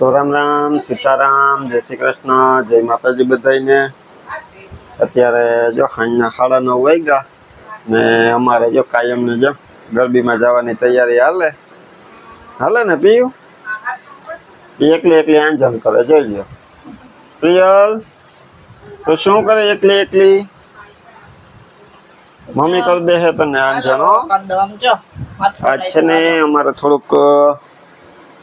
તો રામ રામ સીતારામ જય શ્રી કૃષ્ણ જય માતાજી બધાને। અત્યારે જો સાંજના 9:30 વાગ્યા ને અમારે જો કાયમની જેમ ગરબીમાં જવાની તૈયારી હાલે ને પીયું એકલી આંજણ કરે જોઈ લ્યો। પ્રિયલ તો શું કરે એકલી મમ્મી કરી દે છે તને આંજણ હો। આજ છે ને અમારે થોડુંક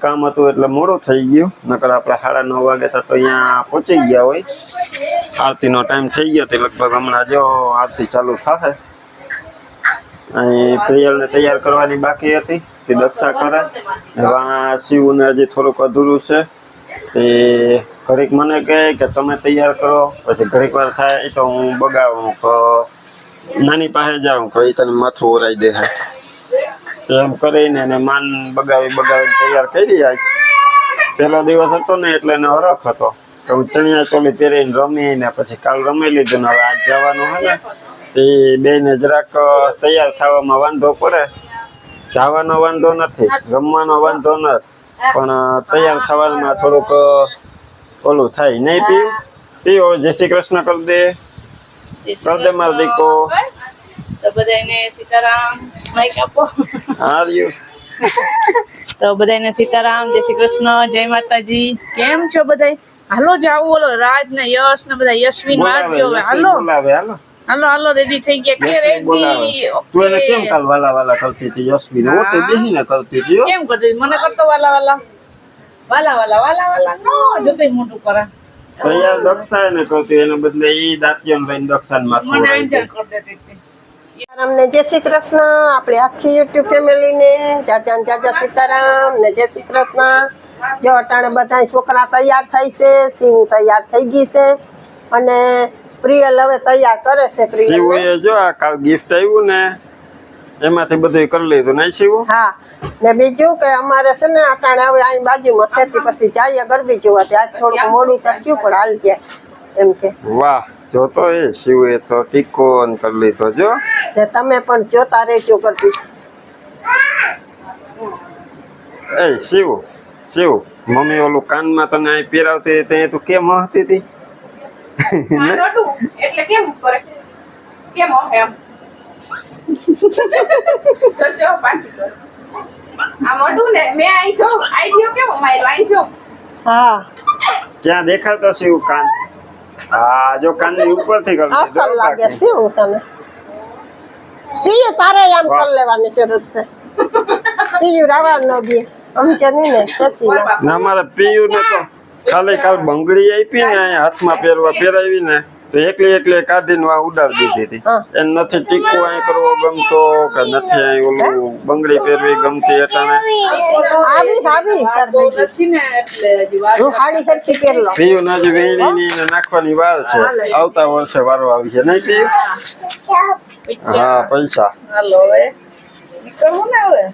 કામ હતું એટલે મોડું થઈ ગયું, નકર આપણે 9:30 વાગે તો અહીંયા પહોંચી ગયા હોય। આરતીનો ટાઈમ થઈ ગયો તો લગભગ હમણાં જો આરતી ચાલુ થશે। અહીં પ્રિયલને તૈયાર કરવાની બાકી હતી તે દક્ષા કરે, એવા શિવને હજી થોડુંક અધૂરું છે તે ઘડીક મને કહે કે તમે તૈયાર કરો, પછી ઘડીક વાર થાય એ તો હું બગાવું કે નાની પાસે જાઉં કે એ તને માથું ઓરાઈ દે છે એમ કરીને એને માન બગાવી તૈયાર કરી આજ। પહેલો દિવસ હતો ને એટલે એને હરખ હતો કે હું ચણિયા ચોલી પહેરીને રમીને પછી કાલ રમી લીધું ને હવે આજ જવાનું હે ને તે બેને જરાક તૈયાર થવામાં વાંધો પડે। જવાનો વાંધો નથી, રમવાનો વાંધો નથી, પણ તૈયાર થવામાં થોડુંક ઓલું થાય નહીં। પીઓ જય શ્રી કૃષ્ણ કરી દે મારો દીકો। તો બધાને સીતારામ માઈક આપો। હાર્યું તો બધાને સીતારામ જય શ્રી કૃષ્ણ જય માતાજી। કેમ છો બધા? હાલો જાવ ઓલો રાજ ને યશ ને બધા યશવીન વાત જોવે। હાલો રેડી થઈ ગયા કે રેડી? તું એને કેમ કાલ વાલા કરતી હતી યશવીન? ઓટે બેહીને કરતી હતી કેમ કરતી? મને કરતો વાલા નો જતોય મોટું કરા તો યાર દક્ષા ને કરતી, એને બદલે ઈ દાંતિયો લઈને દક્ષા ને માથું મને આંજણ કરી દેતી હતી। સીતારામ ને જય શ્રી કૃષ્ણ। આપણે આખી યુટ્યુબ ફેમિલી ને જાજા સીતારામ ને જય શ્રી કૃષ્ણ। જો અટાણે બધા છોકરા તૈયાર થાય છે, શિવ તૈયાર થઈ ગઈ છે અને પ્રિયલ હવે તૈયાર કરે છે। શિવએ જો આ કાલ ગિફ્ટ આવ્યું ને એમાંથી બધું કરી લીધું નહીં શિવ? હા, ને બીજું કે અમારે છે ને અટાણે હવે અહીં બાજુમાં સેતી પછી જઈએ ગરબી જોવા। આજ થોડુંક મોડું તો થયું પણ હાલ ગયા એમ કે। વાહ, જોતો એ શિવએ તો ટીકો કરી લીધો જો। ને તમે પણ જોતા રહેજો ગરબી। એ શિવ મમ્મી ઓલું કાનમાં તને અહીં પહેરાવતી તે તું કેમ હસતી હતી? એટલે કેમ કરે કેમ એમ તો પાછી કર આ મોઢું ને મે આઈ જો આઈ ગયો કેમ માય લાઈ જો। હા, ક્યાં દેખાતો શિવ કાન? હા જો કાનની ઉપરથી કરી દીધો અસલ લાગે શિવ તને। પીયું તારે આમ કરી લેવાની જરૂર છે। પીયું રાવા ન દે સમજે નહીં ને કેસી ના મારે પીયું ને તો ખાલી કાલ બંગડી આપી ને હાથમાં પહેરાવી ને તો એકલી કાઢીને ઉડાડી દીધી હતી। એને નથી ટીકો અહીં કરવો ગમતો કે નથી અહીં ઓલું બંગડી પહેરવી ગમતી અટાણે પીયું ને હજી વેણી નાખવાની વાર છે, આવતા વર્ષે વારો આવી છે નહીં પીયું? હા પૈસા હાલો હવે નીકળવું ને હવે।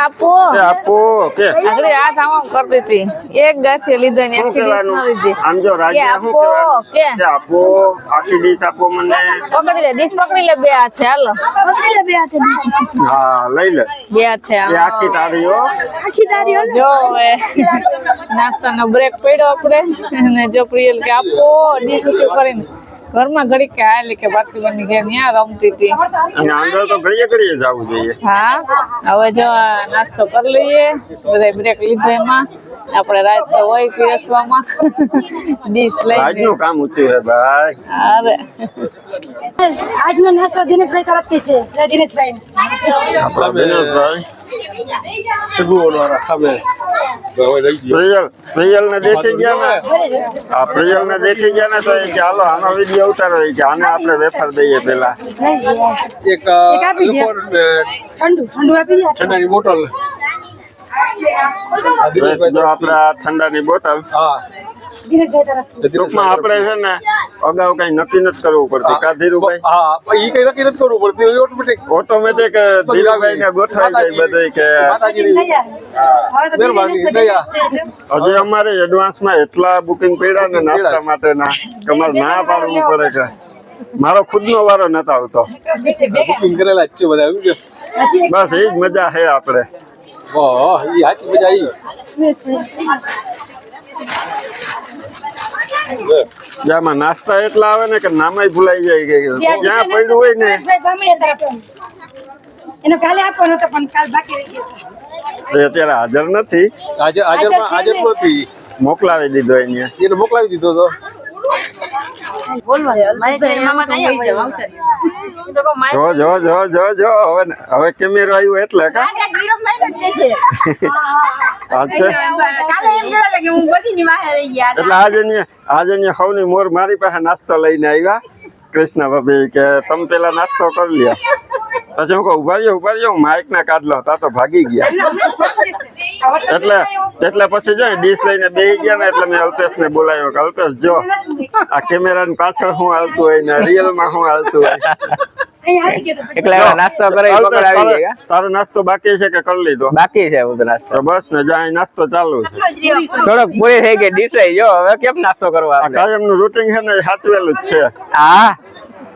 આપો એ આપો કે આગળ હાથ આમ કરતી હતી એક ગાંઠી લીધો ને શું આખી ડીશ ન કહેવાનું લીધી આમ જો કે રાજ્ય શું આપો કહેવાનું કે કે આપો આખી ડીશ આપો મને પકડી લે ડીશ પકડી લે બે હાથે હાલો હા લઈ લે બે હાથે એ આખી તારી હો જો હવે નાસ્તાનો બ્રેક પડ્યો આપણે અને જો પ્રિયલ કે આપો ડીશ ઊંચું કરીને ઘરમાં ઘડી કે હાલી કે બાકી બની ઘેર ત્યાં રમતી હતી અને અંદર તો ઘડીએ ઘડીએ જવું જોઈએ હા હવે જો આ નાસ્તો કરી લઈએ બધા બ્રેક લીધો એમાં આપણે રાત તો હોય પીરસવામાં ડીશ લઈ આજનું કામ ઊંચું છે ભાઈ અરે આજનો નાસ્તો દિનેશભાઈ તરફથી છે જય દિનેશભાઈ આપણા દિનેશભાઈ પ્રિયલ ને દેખી ગયા ને આ પ્રિયલ ને દેખી ગયા ને તો એ કે હાલો આનો વિડીયો ઉતારો એ કે આને આપણે વેફર દઈએ પેલા એક આપી દે ઠંડુ આપી દે ઠંડાની બોટલ જો આપણા ઠંડાની બોટલ દિનેશભાઈ તરફથી ટૂંકમાં આપણે છે ને અગાઉ કઈ નક્કી નથી કરવું પડતું કા ધીરુભાઈ હા ઈ કઈ નક્કી નથી કરવું પડતું ઓટોમેટિક ઓટોમેટિક ધીરુભાઈ ને ગોઠવાઈ જાય બધું કે માતાજીની હવે તો મહેરબાની, દયા. હજી અમારે એડવાન્સમાં એટલા બુકિંગ પડ્યા ને નાસ્તા માટેના કે અમારે ના પાડવું પડે કે મારો ખુદનો વારો નતો આવતો બુકિંગ કરેલા જ છે બધા એવું કે બસ એ જ મજા છે આપણે વાહ ઈ હાચી મજા આવી જેમાં નાસ્તા એટલા આવે ને કે નામય ભૂલાઈ જાય કે જ્યાં પડ્યું હોય ને દિનેશભાઈ બામણીયા તરફ એનો કાલે આપવાનો હતો પણ કાલ બાકી રહી ગયો એ અત્યારે હાજર નથી હાજર નથી મોકલાવી દીધો એને એને મોકલાવી દીધો તો જો જો જો જો જો હવે કેમેરો આવ્યો એટલે કા અચ્છા એટલે આજે ને સૌની મોર મારી પાસે નાસ્તો લઈને આવ્યા કૃષ્ણ ભાભી કે તમે પેલા નાસ્તો કરી લ્યો પછી હું કહું ઉભા રહ્યો માઇક ના કાઢલો તા તો ભાગી ગયા એટલે પછી જો ડીશ લઈને બેસી ગયા ને એટલે મેં અલ્પેશ ને બોલાવ્યો કે અલ્પેશ જો આ કેમેરા ની પાછળ શું હાલતું હોય ને રિયલ માં શું હાલતું હોય એટલે નાસ્તો કરે પકડ આવી જાય સારો નાસ્તો બાકી છે કે કરી લીધો બાકી છે બધો નાસ્તો તો બસ ને જ્યાં નાસ્તો ચાલુ છે થોડોક પૂરી થઈ ગઈ ડીશ જો હવે કેમ નાસ્તો કરવા આ કાયમ નું રૂટિંગ છે ને એ સાચવેલું જ છે હા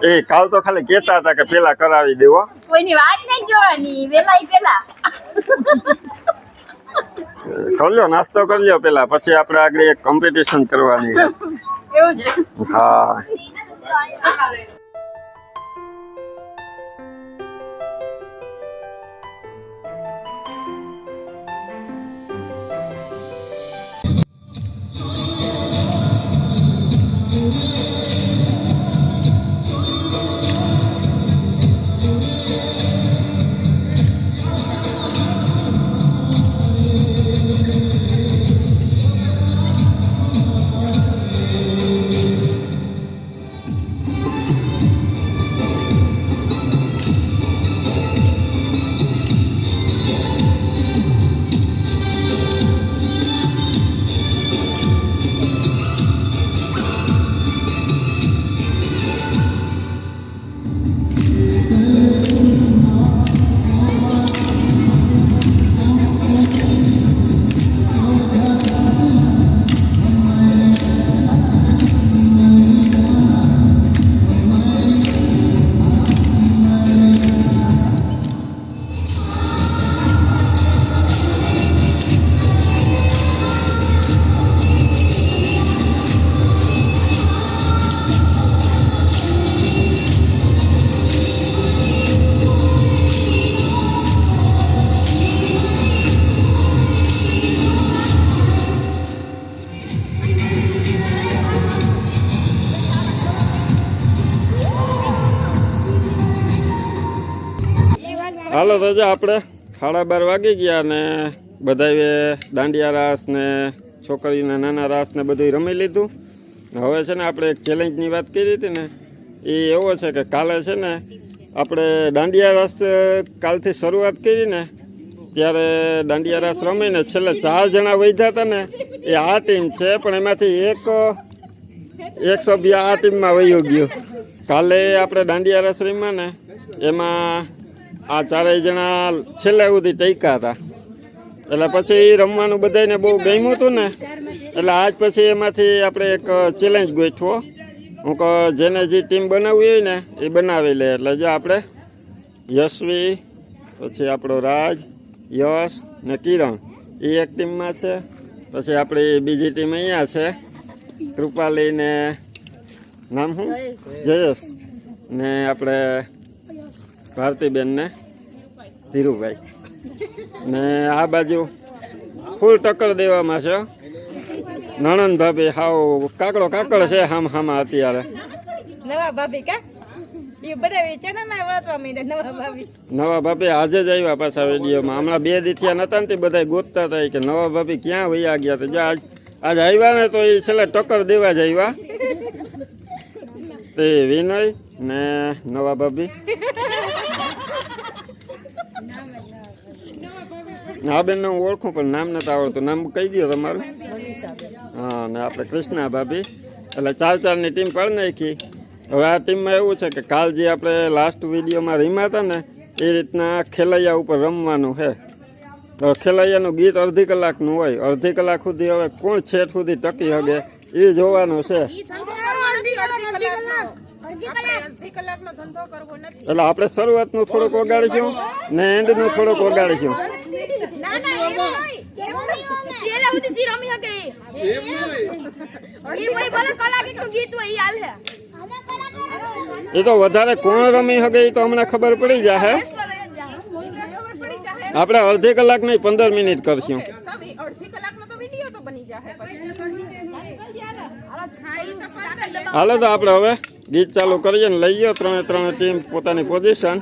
એ કાલ તો ખાલી કહેતા હતા કે પેલા કરાવી દેવો કોઈની વાત નહીં જોવાની પેલા કરજો નાસ્તો કરજો પેલા પછી આપણે આગળ એક કોમ્પિટિશન કરવાની છે હા હાલો તો જો આપણે 12:30 વાગી ગયા ને બધાએ દાંડિયા રાસ ને છોકરીના નાના રાસ ને બધું રમી લીધું. હવે છે ને આપણે એક ચેલેન્જની વાત કરી હતી ને એ એવો છે કે કાલે છે ને આપણે દાંડિયા રાસ કાલથી શરૂઆત કરી ને ત્યારે દાંડિયા રાસ રમીને છેલ્લે 4 જણા વધ્યા હતા ને એ આ ટીમ છે, પણ એમાંથી એક સભ્ય આ ટીમમાં વયો ગયો. કાલે આપણે દાંડિયા રાસ રમ્યા ને એમાં આ 4 જણા છેલ્લે સુધી ટક્યા હતા. એટલે પછી રમવાનું બધાને બહુ ગમ્યું હતું ને એટલે આજ પછી એમાંથી આપણે એક ચેલેન્જ ગોઠવો. હું કહું જેને જે ટીમ બનાવવી હોય ને એ બનાવી લે. એટલે જો આપણે યશવી, પછી આપણો રાજ, યશ ને કિરણ એ એક ટીમમાં છે. પછી આપણી બીજી ટીમ અહીંયા છે, કૃપાલી ને નામ શું, જયેશ ને આપણે ભારતીબેન ને ધીરુભાઈ ને આ બાજુ ફૂલ ટક્કર દેવામાં છે નણંદ ભાભી. હાવ કાકડો કાકડ છે હામાં અત્યારે. નવા ભાભી કા એ બધા ચેનલ માં વળતવા માંડ્યા નવા ભાભી. નવા ભાભી આજે જ આવ્યા પાછા વિડીયોમાં. હમણાં 2 દી થયા નતા ને તે બધા ગોતતા હતા કે નવા ભાભી ક્યાં વયા ગયા હતા. જો આજ આવ્યા ને તો એ છેલ્લે ટક્કર દેવા જ આવ્યા. તે વિનય ને નવા ભાભી. આ બેનને હું ઓળખું પણ નામ નથી આવડતું. નામ કહી દો તમારું. હા, ને આપણે કૃષ્ણા ભાભી. એટલે 4-4ની ટીમ પાડી નાખી. હવે આ ટીમમાં એવું છે કે કાલ જે આપણે લાસ્ટ વિડીયોમાં રમ્યા હતા ને એ રીતના ખેલૈયા ઉપર રમવાનું છે. તો ખેલૈયાનું ગીત અડધી કલાકનું હોય. અડધી કલાક સુધી હવે કોણ છેટ સુધી ટકી શકે એ જોવાનું છે. એટલે આપણે શરૂઆતનું થોડુંક વગાડીશું ને એન્ડનું થોડુંક વગાડીશું. એ તો વધારે કોણ રમી શકે એ તો હમણાં ખબર પડી જશે. આપણે અડધી કલાક નહીં 15 મિનિટ કરશું. હાલો તો આપણે હવે ગીત ચાલુ કરીએ ને લઈ ગયો 3 ટીમ પોતાની પોઝિશન.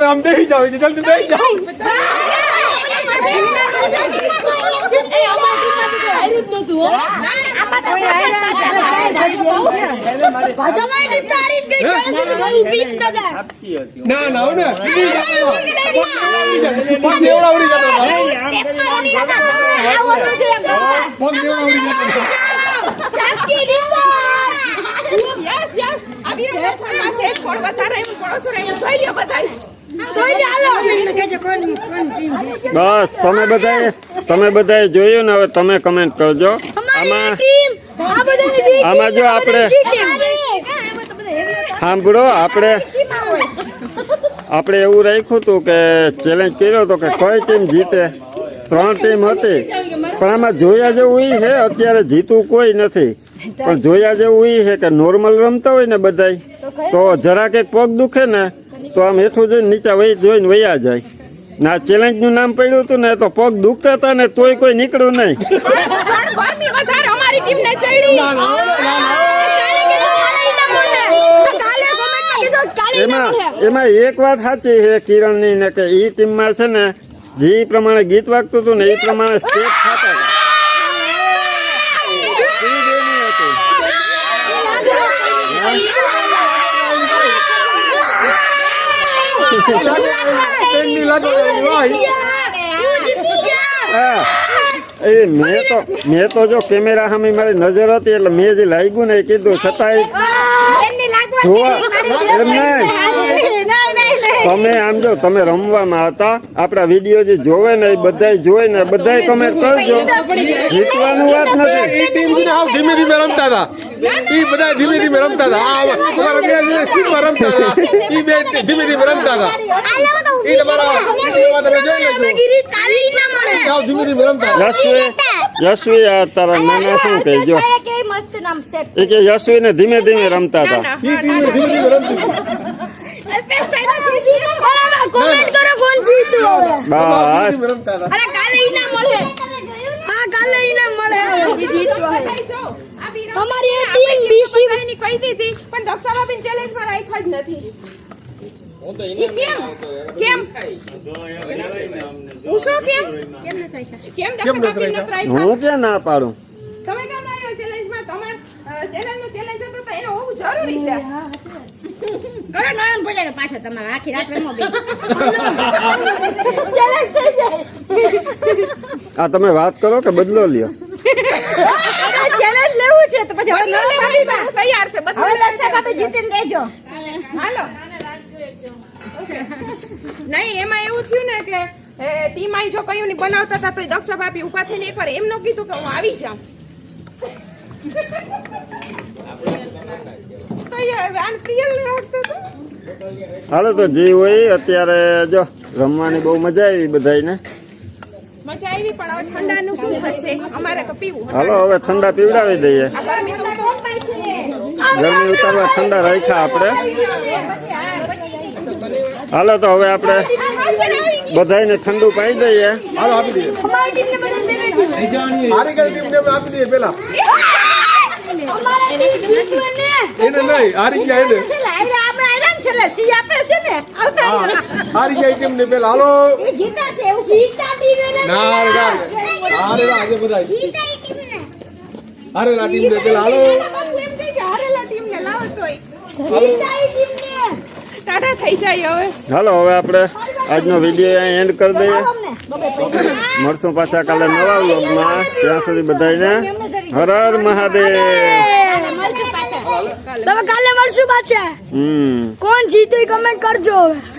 આમ બેસી જાઓ જલ્દી બેસી જાઓ ના ના હો ને પગ દેવડાવડી જતો પગ દેવડાવડી જતો બસ તમે બધાએ જોયું ને હવે તમે કમેન્ટ કરજો આમાં જો આપણે સાંભળો આપણે એવું રાખ્યું હતું કે ચેલેન્જ કર્યો હતો કે કઈ ટીમ જીતે 3 ટીમ હતી પણ આમાં જોયા જેવું ઈ છે અત્યારે જીતવું કોઈ નથી પણ જોયા જેવું ઈ છે કે નોર્મલ રમતા હોય ને બધાય તો જરાક એક પગ દુખે ને તો આમ હેઠું જોઈને નીચે જોઈને વયા જાય ના ચેલેન્જનું નામ પડ્યું હતું ને તો પગ દુખતા હતા ને તોય કોઈ નીકળ્યું નહીં એમાં એક વાત સાચી છે કિરણની ને કે ઈ ટીમમાં છે ને જે પ્રમાણે ગીત વાગતું હતું ને એ પ્રમાણે સ્ટેપ થતા હતા મેં તો જો કેમેરા સામે મારી નજર હતી એટલે મેં જે લાગ્યું ને એ કીધું છતાંય જોવા એમ નહીં તમે આમ જો તમે રમવામાં હતા આપણા વિડીયો જે જોવે ને એ બધા જોઈ ને બધા કમેન્ટ કરજો જીતવાનું વાત નથી ટીમ ધીમે ધીમે રમતા હતા ઈ બધા ધીમે ધીમે રમતા હતા અમારા બે સ્પીડમાં રમતા હતા ઈ બે ધીમે ધીમે રમતા હતા ઈ તમારા વિડીયોમાં તમે જોઈ લેજો ધીમે ધીમે રમતા યશવી આ તારા નાના શું કહેજો એ કે યશવી ને ધીમે ધીમે રમતા હતા કોમેન્ટ કરો કોણ જીત્યું બસ અરે કાલે ઇનામ મળે હા કાલે ઇનામ મળે જીત્યો હે અમારી એ ટીમ બીસી ની કહી દીધી પણ દક્ષાબાબેન ચેલેન્જમાં રાખ્યા જ નથી ઈ કેમ પૂછો કેમ ન થાય કેમ દક્ષાબાબેન ન રાખ્યા હું ક્યાં ના પાડું તમે કેમ આવ્યો ચેલેન્જમાં તમાર ચેલેન્જનો ચેલેન્જ હતો તો એનો હોવું જરૂરી છે કરો નયન બોલાડો પાછો તમારે આખી રાત રમો બે ચેલેન્જ થઈ જાય આ તમે વાત કરો કે બદલો લ્યો ચેલેન્જ લેવું છે તો પછી હવે બદલો લેવાની તૈયાર છે બદલો હવે દક્ષાબાબે જીતીને દેજો હાલો નહીં એમાં એવું થયું ને કે ટીમ આઈ જો કયું ની બનાવતા હતા તો દક્ષા ભાભી ઉભા થઈને એકવાર એમ ન કીધું કે હું આવી જાઉં હાલો તો જે હોય અત્યારે જો રમવાની બહુ મજા આવી બધાને મજા આવી પણ હવે ઠંડાનું શું થશે અમારે તો પીવું હાલો હવે ઠંડા પીવડાવી દઈએ ગરમી ઉતારવા ઠંડા રાખ્યા આપણે હાલો તો હવે આપણે બધાને ઠંડુ પાઈ દઈએ હાલો આપી દઈએ હારી ગઈ ટીમને આપી દઈએ પેલા એને નહીં હારી ગયા એને હારી ગયા ટીમને પેલા હાલો ના હારેલા આજે બધા હારેલા ટીમને પેલા હાલો ટાટા થઈ જાય હવે હાલો હવે આપણે આજનો વિડીયો અહીં એન્ડ કરી દઈએ મળશું પાછા કાલે નવા વ્લોગમાં ત્યાં સુધી બધાને હર હર મહાદેવ તમે કાલે મળશું પાછા કોણ જીતે કમેન્ટ કરજો હવે